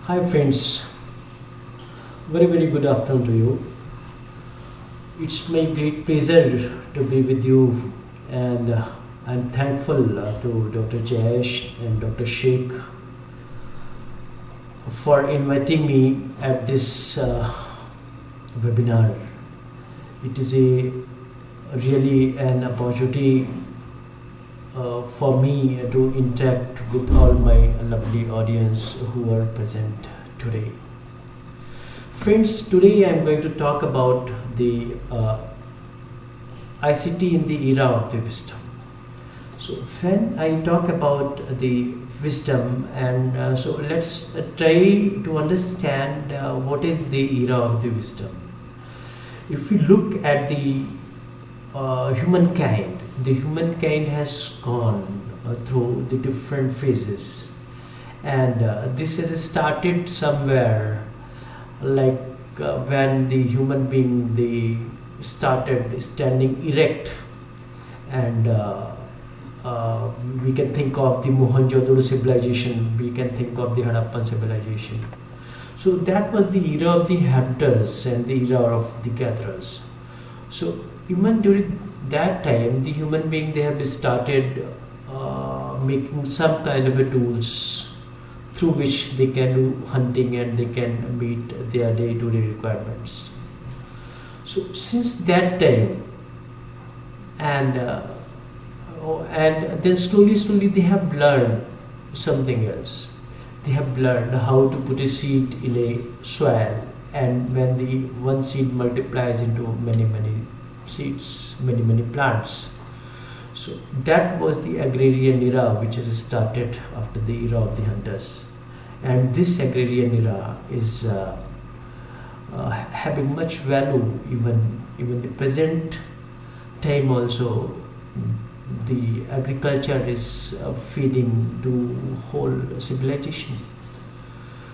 Hi friends, very good afternoon to you. It's my great pleasure to be with you, and I'm thankful to Dr. Jayesh and Dr. Sheikh for inviting me at this webinar. It is a really an opportunity for me to interact with all my lovely audience who are present today. Friends, today I am going to talk about the ICT in the era of the wisdom. So when I talk about the wisdom, and so let's try to understand what is the era of the wisdom. If we look at the humankind has gone through the different phases, and this has started somewhere like when the human being they started standing erect, and we can think of the Mohenjo-daro civilization, we can think of the Harappan civilization. So that was the era of the hunters and the era of the gatherers. So even during that time, the human being they have started making some kind of a tools through which they can do hunting and they can meet their day-to-day requirements. So since that time, and then slowly they have learned something else. They have learned how to put a seed in a soil, and when the one seed multiplies into many seeds, many plants. So that was the agrarian era which has started after the era of the hunters, and this agrarian era is having much value even the present time also. The agriculture is feeding to whole civilization.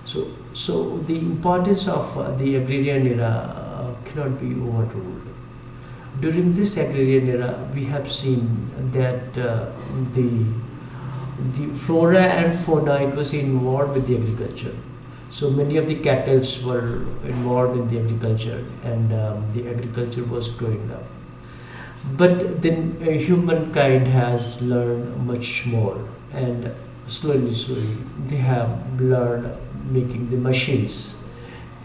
So the importance of the agrarian era cannot be overruled. During this agrarian era, we have seen that the flora and fauna, it was involved with the agriculture. So many of the cattle were involved in the agriculture, and the agriculture was growing up. But then humankind has learned much more, and slowly they have learned making the machines,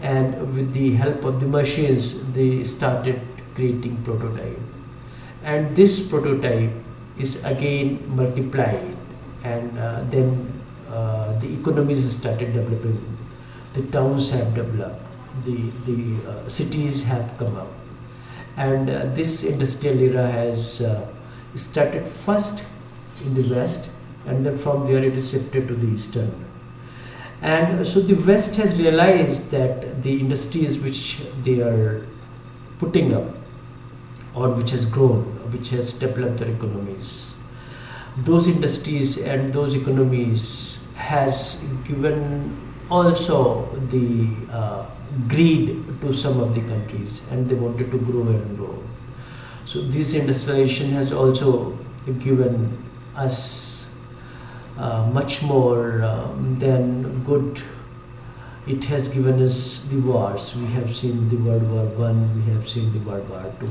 and with the help of the machines they started creating prototype, and this prototype is again multiplied, and then the economies started developing, the towns have developed, the cities have come up, and this industrial era has started first in the west, and then from there it is shifted to the eastern. And so the west has realized that the industries which they are putting up, or which has grown, which has developed their economies, those industries and those economies has given also the greed to some of the countries, and they wanted to grow and grow. So this industrialization has also given us much more than good. It has given us the wars. We have seen the World War I, we have seen the World War II,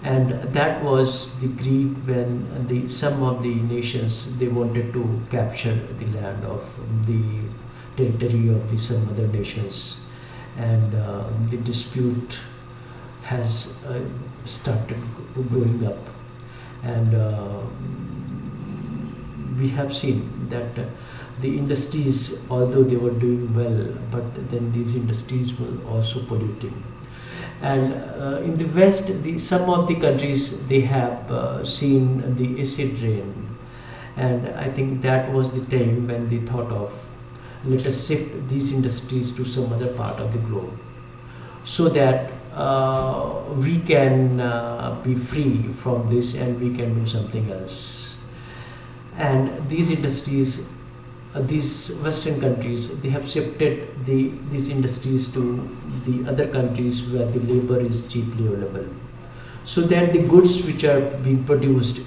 and that was the greed when some of the nations they wanted to capture the land of the territory of the some other nations, and the dispute has started growing up, and we have seen that the industries, although they were doing well, but then these industries were also polluting. And in the west, some of the countries they have seen the acid rain, and I think that was the time when they thought of, let us shift these industries to some other part of the globe, so that we can be free from this and we can do something else. And these industries, these western countries, they have shifted these industries to the other countries where the labor is cheaply available, so that the goods which are being produced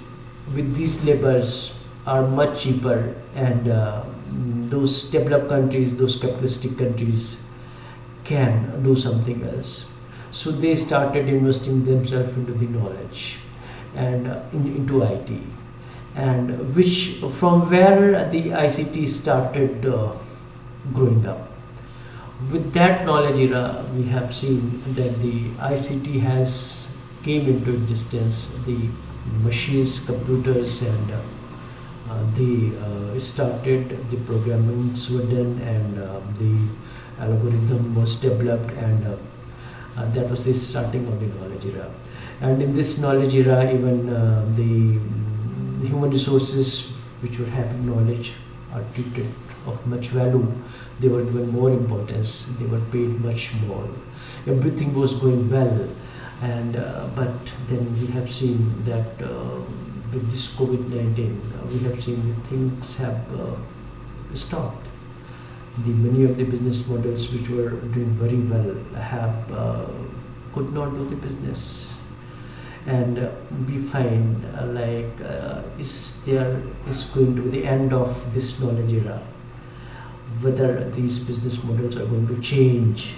with these labors are much cheaper, and those developed countries, those capitalistic countries can do something else. So they started investing themselves into the knowledge and into IT, and which from where the ICT started growing up. With that knowledge era, we have seen that the ICT has came into existence. The machines, computers, and they started. The programmings were done, and the algorithm was developed, and that was the starting of the knowledge era. And in this knowledge era, even the human resources which were having knowledge are treated of much value. They were given more importance. They were paid much more. Everything was going well, and but then we have seen that with this COVID-19, we have seen that things have stopped. Many of the business models which were doing very well have could not do the business, and we find there is going to be the end of this knowledge era. Whether these business models are going to change,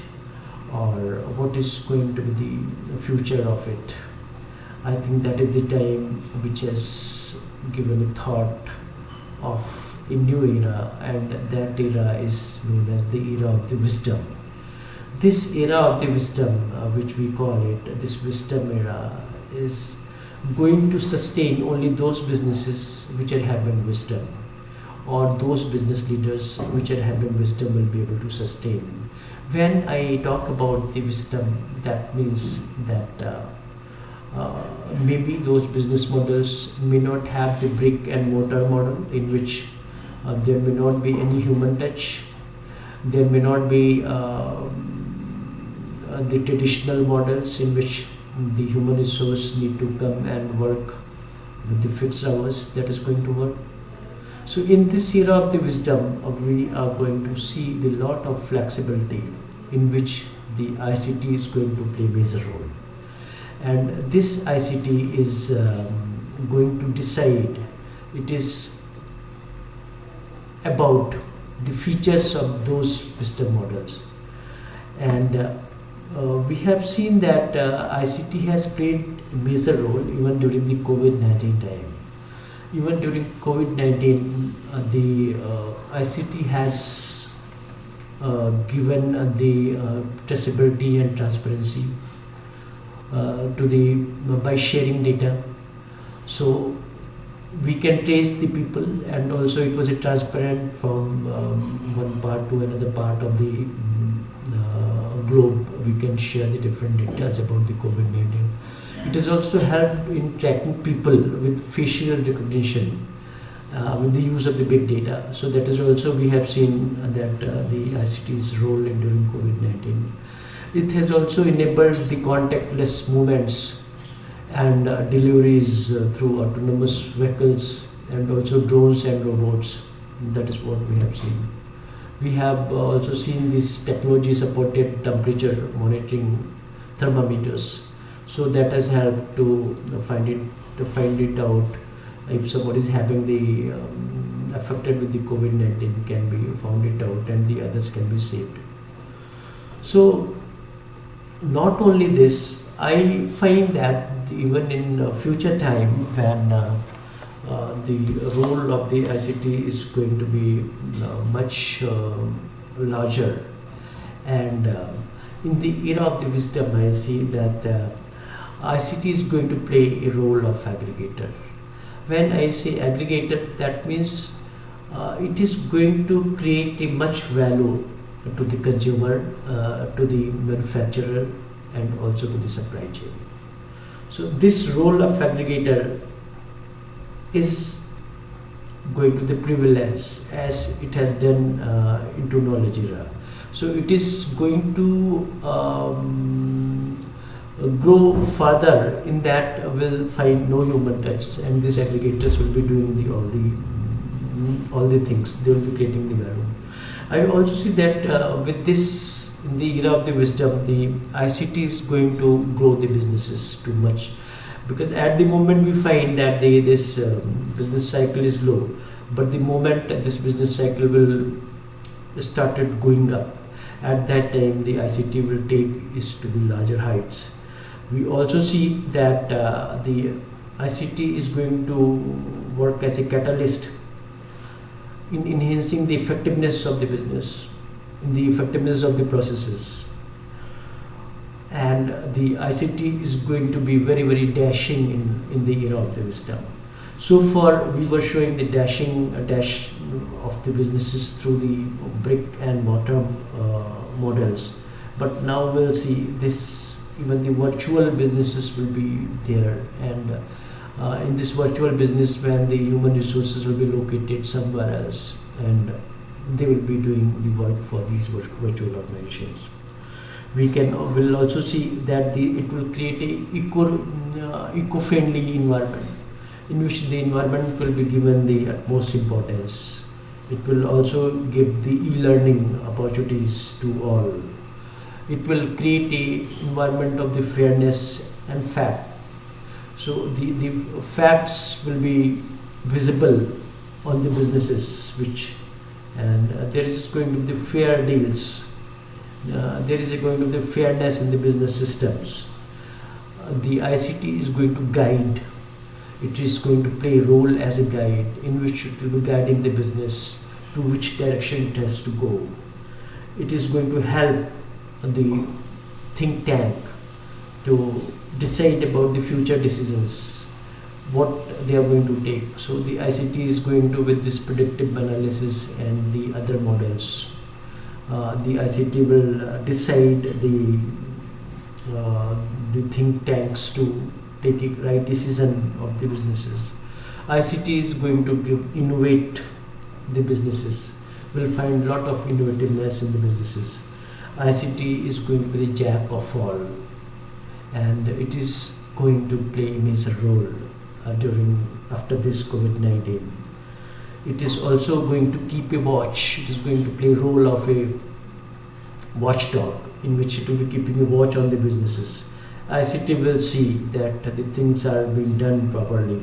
or what is going to be the future of it, I think that is the time which has given a thought of a new era, and that era is known as the era of the wisdom. This era of the wisdom, which we call it, this wisdom era, is going to sustain only those businesses which are having wisdom, or those business leaders which are having wisdom will be able to sustain. When I talk about the wisdom, that means that maybe those business models may not have the brick and mortar model, in which there may not be any human touch. There may not be the traditional models in which the human resource need to come and work with the fixed hours that is going to work. So in this era of the wisdom, we are going to see the lot of flexibility in which the ICT is going to play a major role. And this ICT is going to decide, it is about the features of those wisdom models. And we have seen that ICT has played a major role even during the COVID-19 time. Even during COVID-19, the ICT has given the traceability and transparency by sharing data. So we can trace the people, and also it was a transparent from one part to another part of the globe. We can share the different data about the COVID-19. It has also helped in tracking people with facial recognition with the use of the big data. So that is also, we have seen that the ICT's role during COVID-19. It has also enabled the contactless movements and deliveries through autonomous vehicles, and also drones and robots. That is what we have seen. We have also seen this technology supported temperature monitoring thermometers. So that has helped to find it out if somebody is having the affected with the COVID-19, can be found it out, and the others can be saved. So not only this, I find that even in future time, when the role of the ICT is going to be much larger, and in the era of the wisdom, I see that ICT is going to play a role of aggregator. When I say aggregator, that means it is going to create a much value to the consumer, to the manufacturer, and also to the supply chain. So this role of aggregator is going to the prevalence as it has done into knowledge era. So it is going to grow further, in that will find no human touch, and these aggregators will be doing all the things. They will be creating the value. I also see that with this, in the era of the wisdom, the ICT is going to grow the businesses too much, because at the moment we find that this business cycle is low. But the moment this business cycle will started going up, at that time the ICT will take is to the larger heights. We also see that the ICT is going to work as a catalyst in enhancing the effectiveness of the business, in the effectiveness of the processes. And the ICT is going to be very, very dashing in the era of the wisdom. So far, we were showing the dash of the businesses through the brick and mortar models. But now we'll see this, even the virtual businesses will be there. And in this virtual business, when the human resources will be located somewhere else, and they will be doing the work for these virtual organizations. Will also see that it will create a eco-friendly environment, in which the environment will be given the utmost importance. It will also give the e-learning opportunities to all. It will create a environment of the fairness and fact. So the facts will be visible on the businesses, and there is going to be the fair deals. There is going to be the fairness in the business systems. The ICT is going to guide. It is going to play a role as a guide, in which it will be guiding the business to which direction it has to go. It is going to help the think tank to decide about the future decisions, what they are going to take. So the ICT is going to, with this predictive analysis and the other models, the ICT will decide the think tanks to take a right decision of the businesses. ICT is going to innovate the businesses, will find a lot of innovativeness in the businesses. ICT is going to be the jack of all, and it is going to play a major role after this COVID-19. It is also going to keep a watch. It is going to play a role of a watchdog, in which it will be keeping a watch on the businesses. ICT will see that the things are being done properly.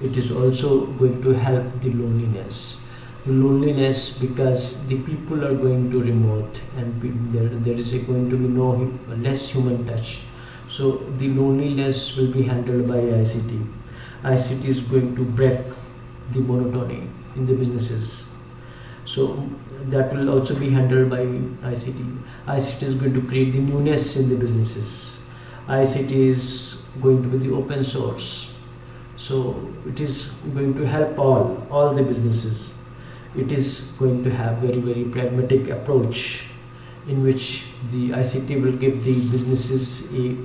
It is also going to help the loneliness. The loneliness, because the people are going to remote, and there is going to be less human touch. So the loneliness will be handled by ICT. ICT is going to break the monotony in the businesses. So that will also be handled by ICT. ICT is going to create the newness in the businesses. ICT is going to be the open source. So it is going to help all the businesses. It is going to have very, very pragmatic approach, in which the ICT will give the businesses a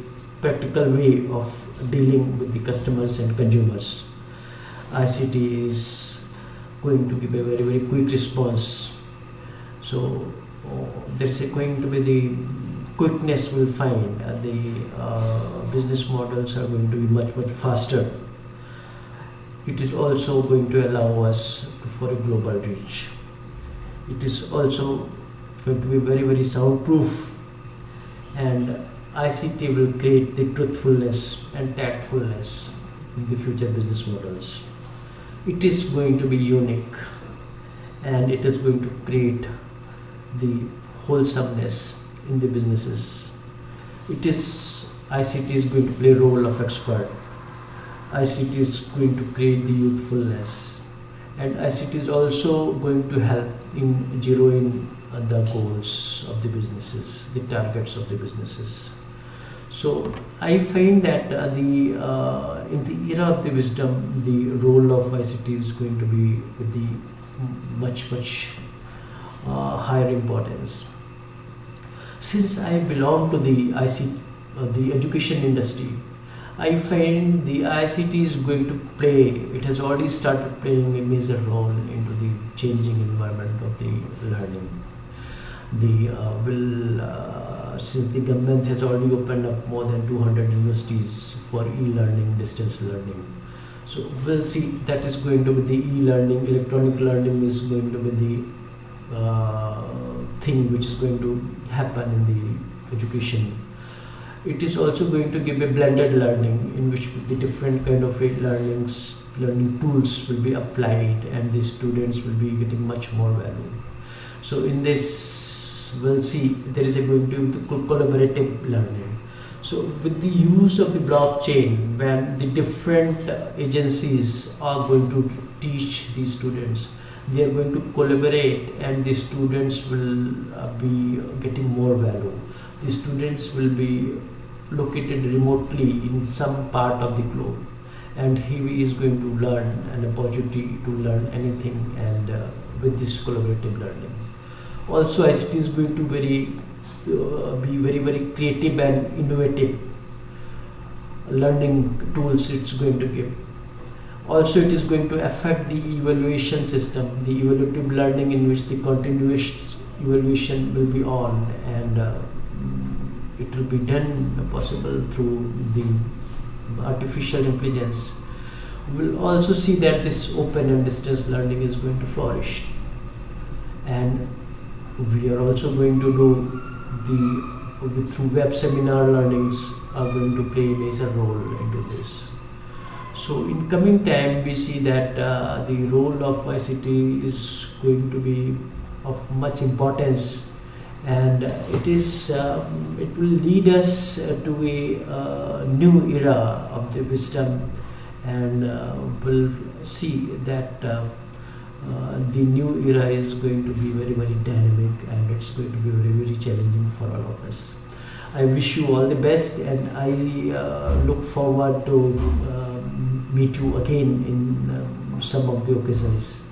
practical way of dealing with the customers and consumers. ICT is going to give a very, very quick response. So there is going to be the quickness will find, the business models are going to be much, much faster. It is also going to allow us for a global reach. It is also going to be very, very soundproof, and ICT will create the truthfulness and tactfulness in the future business models. It is going to be unique, and it is going to create the wholesomeness in the businesses. ICT is going to play a role of expert. ICT is going to create the youthfulness, and ICT is also going to help in zeroing the goals of the businesses, the targets of the businesses. So I find that in the era of the wisdom, the role of ICT is going to be with the much higher importance. Since I belong to the education industry, I find the ICT is going to play, it has already started playing a major role into the changing environment of the learning. Since the government has already opened up more than 200 universities for e-learning, distance learning. So we'll see, that is going to be the e-learning, electronic learning is going to be the thing which is going to happen in the education. It is also going to give a blended learning in which the different kind of learning tools will be applied, and the students will be getting much more value. So in this, we'll see there is going to be collaborative learning. So with the use of the blockchain, when the different agencies are going to teach the students, they are going to collaborate, and the students will be getting more value. The students will be located remotely in some part of the globe, and he is going to learn an opportunity to learn anything, and with this collaborative learning. Also, as it is going to be very creative and innovative learning tools it's going to give. Also, it is going to affect the evaluation system, the evaluative learning, in which the continuous evaluation will be on, and it will be done possible through the artificial intelligence. We will also see that this open and distance learning is going to flourish, and we are also going to do through web seminar learnings are going to play a major role into this. So in coming time, we see that the role of ICT is going to be of much importance, and it will lead us to a new era of the wisdom, and we'll see that the new era is going to be very dynamic, and it's going to be very challenging for all of us. I wish you all the best, and I look forward to meet you again in some of the occasions.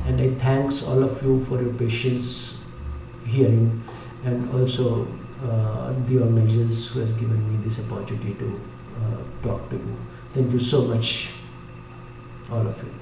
And I thanks all of you for your patience hearing, and also the organizers who has given me this opportunity to talk to you. Thank you so much, all of you.